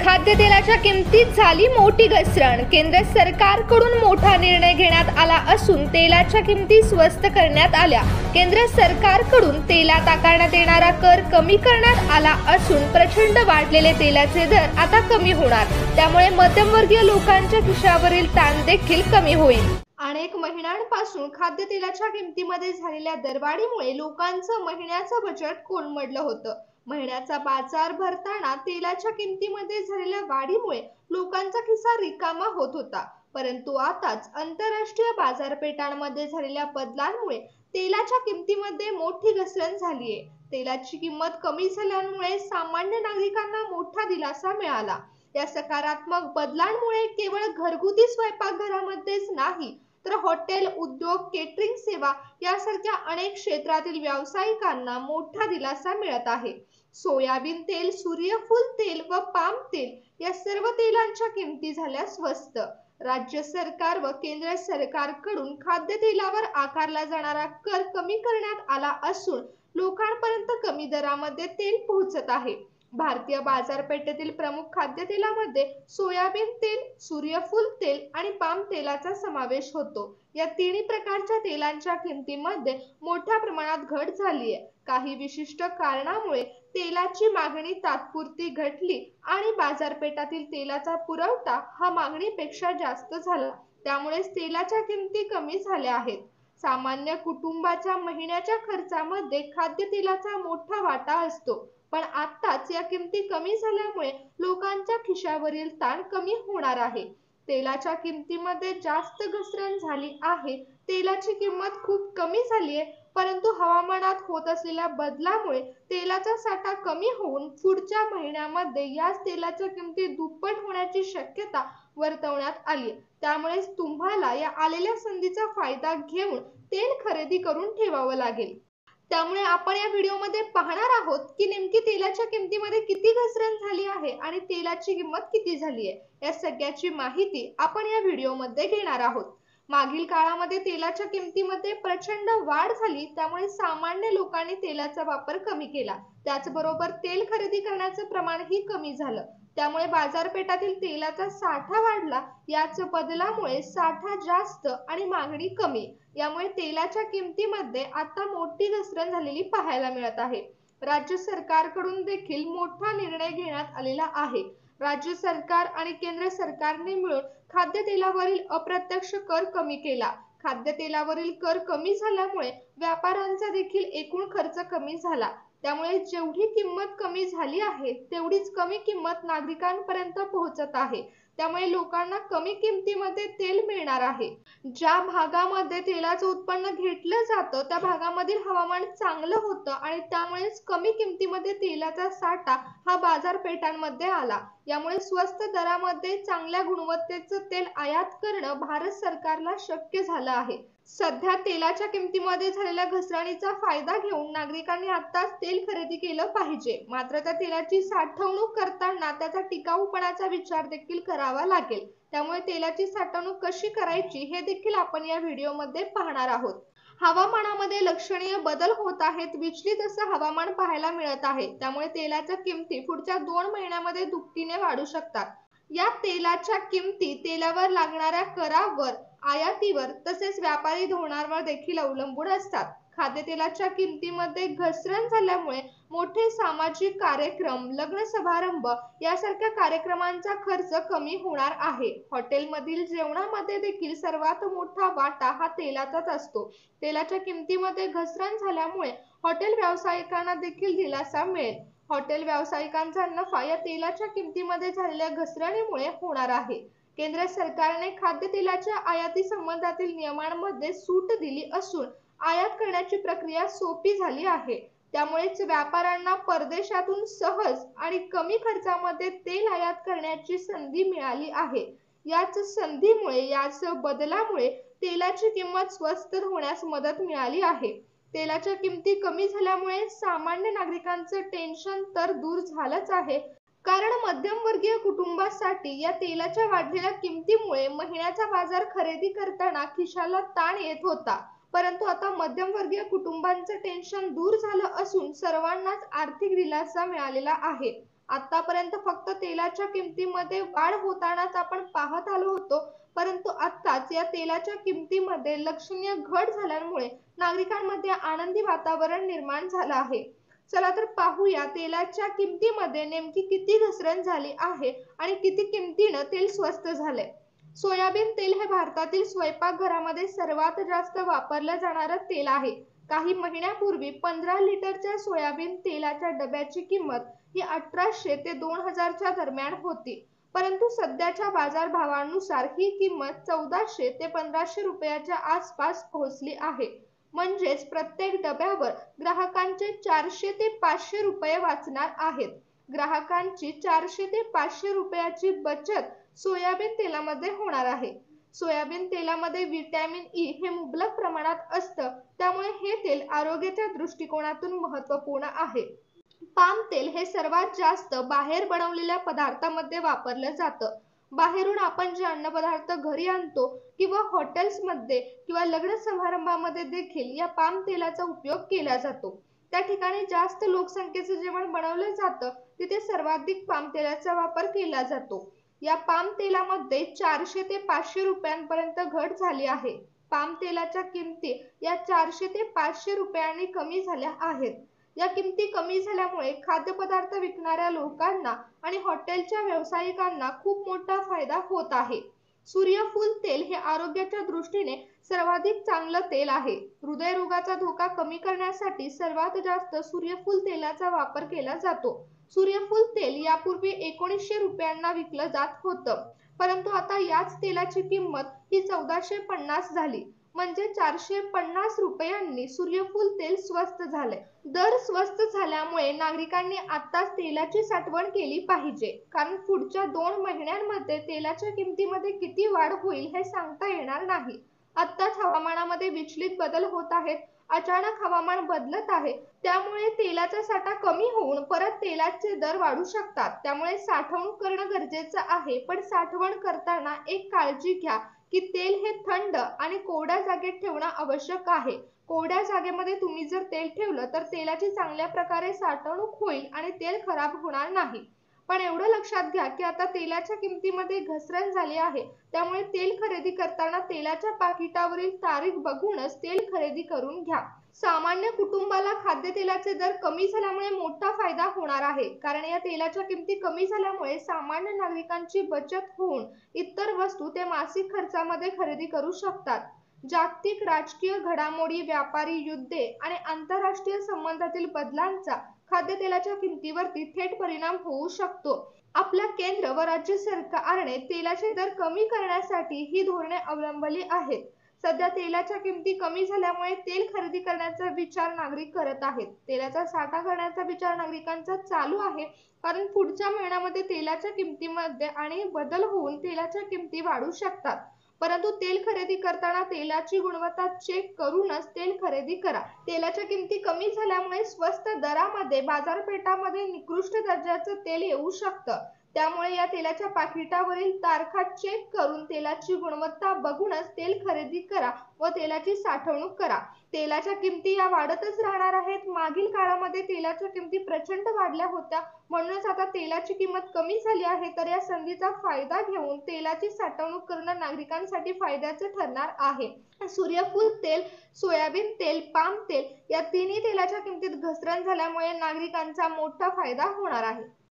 खाद्यतेलाच्या किमतीत झाली मोठी घसरण। केंद्र सरकारकडून मोठा निर्णय घेण्यात आला असून तेलाच्या किमती स्वस्त करण्यात आल्या। केंद्र सरकारकडून तेलात आकारण्यात येणारा कर कमी करण्यात आला असून प्रचंड वाढलेले तेलाचे दर आता कमी होणार। त्यामुळे मध्यमवर्गीय लोकांच्या खिशावरील ताण देखील कमी होईल। अनेक महिन्यांपासून खाद्यतेलाच्या किमतीमध्ये झालेल्या दरवाढीमुळे लोकांचं महिन्याचं बजेट कोलमडलं होतं। महिन्याचा बाजार भरताना तेलाच्या किमतीमध्ये झालेल्या वाढीमुळे लोकांचा खिसा रिकामा होत होता। परंतु आताच आंतरराष्ट्रीय बाजारपेठांमध्ये झालेल्या बदलांमुळे तेलाच्या किमतीमध्ये मोठी घसरण झाली आहे। तेलाची किंमत कमी झाल्यामुळे सामान्य नागरिकांना मोठा दिलासा मिळाला। या सकारात्मक बदलांमुळे केवळ घरगुती स्वयंपाकघरामध्येच नाही तर हॉटेल उद्योग, केटरिंग सेवा यासारख्या अनेक क्षेत्रातील व्यावसायिकांना मोठा दिलासा मिळत आहे। सोयाबीन तेल, सूर्यफूल तेल व पाम तेल या सर्व तेलांच्या किमती झाल्या स्वस्त। राज्य सरकार व केंद्र सरकारकडून खाद्यतेलावर आकारला जाणारा कर कमी करण्यात आला असून लोकांपर्यंत कमी दरामध्ये तेल पोहोचत आहे। भारतीय बाजारपेठेतील प्रमुख खाद्यतेलामध्ये सोयाबीन तेल, सूर्यफूल तेल आणि पाम तेलाचा समावेश होतो। या तिन्ही प्रकारच्या तेलांच्या किमतीमध्ये मोठ्या प्रमाणात घट झाली आहे। काही विशिष्ट कारणामुळे तेलाची मागणी तात्पुरती घटली आणि बाजारपेठातील तेलाचा पुरवठा हा मागणीपेक्षा जास्त झाला, त्यामुळे तेलाच्या किमती कमी झाल्या आहेत। सामान्य कुटुंबाच्या महिन्याच्या खर्चामध्ये खाद्यतेलाचा मोठा वाटा असतो, पण आत्ताच या किमती कमी झाल्यामुळे लोकांच्या खिशावरील ताण कमी होणार आहे। तेलाच्या किमतीमध्ये जास्त घसरण झाली आहे। तेलाची किंमत खूप कमी झाली आहे, परंतु हवामानात होत असलेल्या बदलामुळे तेलाचा साठा कमी होऊन पुढच्या महिन्यामध्ये याच तेलाच्या किमती दुप्पट होण्याची शक्यता वर्तवण्यात आली आहे। त्यामुळे तुम्हाला या आलेल्या संधीचा फायदा घेऊन तेल खरेदी करून ठेवावं लागेल। त्यामुळे आपण या व्हिडिओमध्ये पाहणार आहोत की नेमकी तेलाच्या किमतीमध्ये किती घसरण झाली आहे आणि तेलाची किंमत किती झाली आहे। या सगळ्याची माहिती आपण या व्हिडिओमध्ये घेणार आहोत। मागील काळामध्ये तेलाच्या किमतीमध्ये प्रचंड वाढ झाली, त्यामुळे सामान्य लोकांनी तेलाचा वापर कमी केला। त्याचबरोबर तेल खरेदी करण्याचं प्रमाणही कमी झालं, त्यामुळे बाजारपेठातील तेलाचा साठा वाढला। याच बदलामुळे साठा जास्त आणि मागणी कमी, यामुळे तेलाच्या किमतीमध्ये आता मोठी घसरण झालेली पाहायला मिळत आहे। राज्य सरकारकडून देखील मोठा निर्णय घेण्यात आलेला आहे। राज्य सरकार आणि केंद्र सरकारने मिळून खाद्यतेलावरील अप्रत्यक्ष कर कमी केला। खाद्यतेलावरील कर कमी झाल्यामुळे व्यापाऱ्यांचा देखील एकूण खर्च कमी झाला। त्यामुळे जेवढी किंमत कमी झाली आहे तेवढीच कमी किंमत नागरिकांपर्यंत पोहोचत आहे। त्यामुळे लोकांना कमी किमतीमध्ये तेल मिळणार आहे। ज्या भागामध्ये तेलाचं उत्पन्न घेतलं जातं त्या भागामधील हवामान चांगलं होतं आणि त्यामुळेच कमी किमतीमध्ये तेलाचा साठा हा बाजारपेठांमध्ये आला। यामुळे स्वस्त दरामध्ये चांगल्या गुणवत्तेचं तेल आयात करणं भारत सरकारला शक्य झालं आहे। सध्या तेलाच्या किमतीमध्ये झालेल्या घसरणीचा फायदा घेऊन नागरिकांनी आत्ताच तेल खरेदी केलं पाहिजे। मात्र त्या तेलाची साठवणूक करताना त्याचा टिकाऊपणाचा विचार देखील करावा लागेल। त्यामुळे तेलाची साठवणूक कशी करायची हे देखील आपण या व्हिडिओमध्ये पाहणार आहोत। हवामानामध्ये लक्षणीय बदल होत आहेत। विचलित असं हवामान पाहायला मिळत आहे, त्यामुळे तेलाच्या किमती पुढच्या 2 महिन्यांमध्ये दुपटीने वाढू शकतात। या तेलाच्या किमती तेलावर लागणाऱ्या करावर, आयातीवर तसेच व्यापारी धोरणांवर देखील अवलंबून असतात। खाद्यतेलाच्या किमतीमध्ये घसरण झाल्यामुळे मोठे सामाजिक कार्यक्रम, लग्न समारंभ यासारख्या कार्यक्रमांचा खर्च कमी होणार आहे। हॉटेलमधील जेवणामध्ये देखील सर्वात मोठा वाटा हा तेलाचाच असतो। तेलाच्या किमतीमध्ये घसरण झाल्यामुळे हॉटेल व्यावसायिकांना देखील दिलासा मिळेल। हॉटेल व्यावसायिकांचा नफा या तेलाच्या किमतीमध्ये झालेल्या घसरणीमुळे होणार आहे। केंद्र सरकारने खाद्यतेलाच्या आयाती संबंधातील नियमांमध्ये सूट दिली असून आयात करण्याची प्रक्रिया सोपी झाली आहे। त्यामुळेच व्यापाऱ्यांना परदेशातून सहज आणि कमी खर्चामध्ये तेल आयात करण्याची संधी मिळाली आहे। याच संधीमुळे, याच बदलामुळे तेलाची किंमत स्वस्त होण्यास मदत मिळाली आहे। तेलाच्या किमती कमी झाल्यामुळे सामान्य नागरिकांचं टेन्शन तर दूर झालंच आहे, कारण मध्यमवर्गीय कुटुंबासाठी या तेलाच्या वाढलेल्या किमतीमुळे महिन्याचा बाजार खरेदी करताना खिशाला ताण येत होता। परंतु आता मध्यमवर्गीय कुटुंबांचं टेन्शन दूर झालं असून सर्वांनाच आर्थिक दिलासा मिळालेला आहे। आतापर्यंत फक्त तेलाच्या किमतीमध्ये वाढ होतानाच आपण पाहत आलो होतो, परंतु आत्ताच या तेलाच्या किमतीमध्ये लक्षणीय घट झाल्यामुळे नागरिकांमध्ये आनंदी वातावरण निर्माण झालं आहे. चला तर पाहूया तेलाच्या किमतीमध्ये नेमकी किती घसरण झाली आहे आणि किती किमतीनं तेल स्वस्त झालंय. सोयाबीन तेल हे भारतातील स्वयंपाकघरामध्ये सर्वात जास्त वापरलं जाणारं तेल आहे. काही महिन्यापूर्वी 15 लिटरच्या सोयाबीन तेलाच्या डब्याची किंमत ही 1800 ते 2000च्या दरम्यान होती. परंतु सध्याच्या बाजारभावानुसार ही किंमत 1400 ते 1500 रुपयाच्या आसपास पोहोचली आहे. म्हणजेच प्रत्येक डब्यावर ग्राहकांचे 400 ते 500 रुपये वाचणार आहेत. ग्राहकांची 400 ते 500 रुपयाची बचत सोयाबीन तेलामध्ये होणार आहे. सोयाबीन तेलामध्ये व्हिटॅमिन ई हे मुबलक प्रमाणात असतं, त्यामुळे हे तेल आरोग्याच्या दृष्टिकोनातून महत्त्वपूर्ण आहे. पाम तेल हे सर्वात जास्त बाहेर बनवलेल्या पदार्थांमध्ये वापरलं जातं. बाहेरून आपण जे अन्नपदार्थ घरी आणतो किंवा हॉटेल्समध्ये किंवा लग्न समारंभामध्ये देखील या पाम तेलाचा उपयोग केला जातो. त्या ठिकाणी जास्त लोकसंख्येचं जेवण बनवलं जातं, तिथे सर्वाधिक पाम तेलाचा वापर केला जातो. या पाम तेलामध्ये 400 ते 500 रुपयांपर्यंत घट झाली आहे. पाम तेलाच्या किमती या 400 ते 500 रुपयांनी कमी झाल्या आहेत. या किमती कमी झाल्यामुळे खाद्यपदार्थ विकणाऱ्या लोकांना आणि हॉटेलच्या व्यावसायिकांना खूप मोठा फायदा होत आहे. सूर्यफूल तेल हे आरोग्याच्या दृष्टीने सर्वाधिक चांगलं तेल आहे. हृदयरोगाचा धोका कमी करण्यासाठी सर्वात जास्त सूर्यफूल तेलाचा वापर केला जातो. सूर्यफूल तेल यापूर्वी 1900 रुपयांना विकलं जात होतं, परंतु आता याच तेलाची किंमत ही 1450 झाली. म्हणजे 450 रुपयांनी सूर्यफूल तेल स्वस्त झाले. दर स्वस्त झाल्यामुळे नागरिकांनी आत्ताच तेलाची साठवण केली पाहिजे, कारण पुढच्या 2 महिन्यांमध्ये तेलाच्या किमतीमध्ये किती वाढ होईल हे सांगता येणार नाही. आत्ताच हवामानामध्ये विचलित बदल होत आहेत. अचानक हवामान बदलत आहे, त्यामुळे तेलाचा साठा कमी होऊन परत तेलाचे दर वाढू शकतात. त्यामुळे साठवणूक करणं गरजेचं आहे, पण साठवण करताना एक काळजी घ्या की तेल हे थंड आणि कोरड्या जागेत ठेवणं आवश्यक आहे. कोरड्या जागेमध्ये तुम्ही जर तेल ठेवलं तर तेलाची चांगल्या प्रकारे साठवणूक होईल आणि तेल खराब होणार नाही. पण एवढं लक्षात घ्या की आता तेलाच्या किमतीमध्ये घसरण झाली आहे, त्यामुळे तेल खरेदी करताना तेलाच्या पाकिटावरील तारीख बघूनच तेल खरेदी करून घ्या. सामान्य कुटुंबाला खाद्यतेलाचे दर कमी झाल्यामुळे मोठा फायदा होणार आहे, कारण या तेलाच्या किमती कमी झाल्यामुळे सामान्य नागरिकांची बचत होऊन इतर वस्तू ते मासिक खर्चामध्ये खरेदी करू शकतात. जागतिक राजकीय घडामोडी, व्यापारी युद्धे आणि आंतरराष्ट्रीय संबंधातील बदलांचा खाद्यतेलाच्या किमतीवरती थेट परिणाम होऊ शकतो. आपल्या केंद्र व राज्य सरकारने तेलाचे दर कमी करण्यासाठी ही धोरणे अवलंबली आहेत. सध्या तेलाच्या किमती कमी झाल्यामुळे तेल खरेदी करण्याचा विचार नागरिक करत आहेत. तेलाचा साठा करण्याचा विचार नागरिकांचा चालू आहे, कारण पुढच्या महिन्यामध्ये तेलाच्या किमतीमध्ये आणि बदल होऊन तेलाच्या किमती वाढू शकतात. परंतु तेल खरेदी करताना तेलाची गुणवत्ता चेक करूनच तेल खरेदी करा. तेलाच्या किमती कमी झाल्यामुळे स्वस्त दरामध्ये बाजारपेठामध्ये निकृष्ट दर्जाचं तेल येऊ शकतं. त्यामुळे या तेलाच्या पाकिटावरील तारखा चेक करून तेलाची गुणवत्ता बघूनच तेल खरेदी करा व तेलाची साठवणूक करा. तेलाच्या किमती या वाढतच राहणार आहेत. मागील काळामध्ये तेलाच्या किमती प्रचंड वाढल्या होत्या, म्हणूनच आता तेलाची किंमत कमी झाली आहे. तर या संधीचा फायदा घेऊन तेलाची साठवणूक करणं नागरिकांसाठी फायद्याचं ठरणार आहे. सूर्यफूल तेल, सोयाबीन तेल, पाम तेल या तिन्ही तेलाच्या किमतीत घसरण झाल्यामुळे नागरिकांचा मोठा फायदा होणार आहे.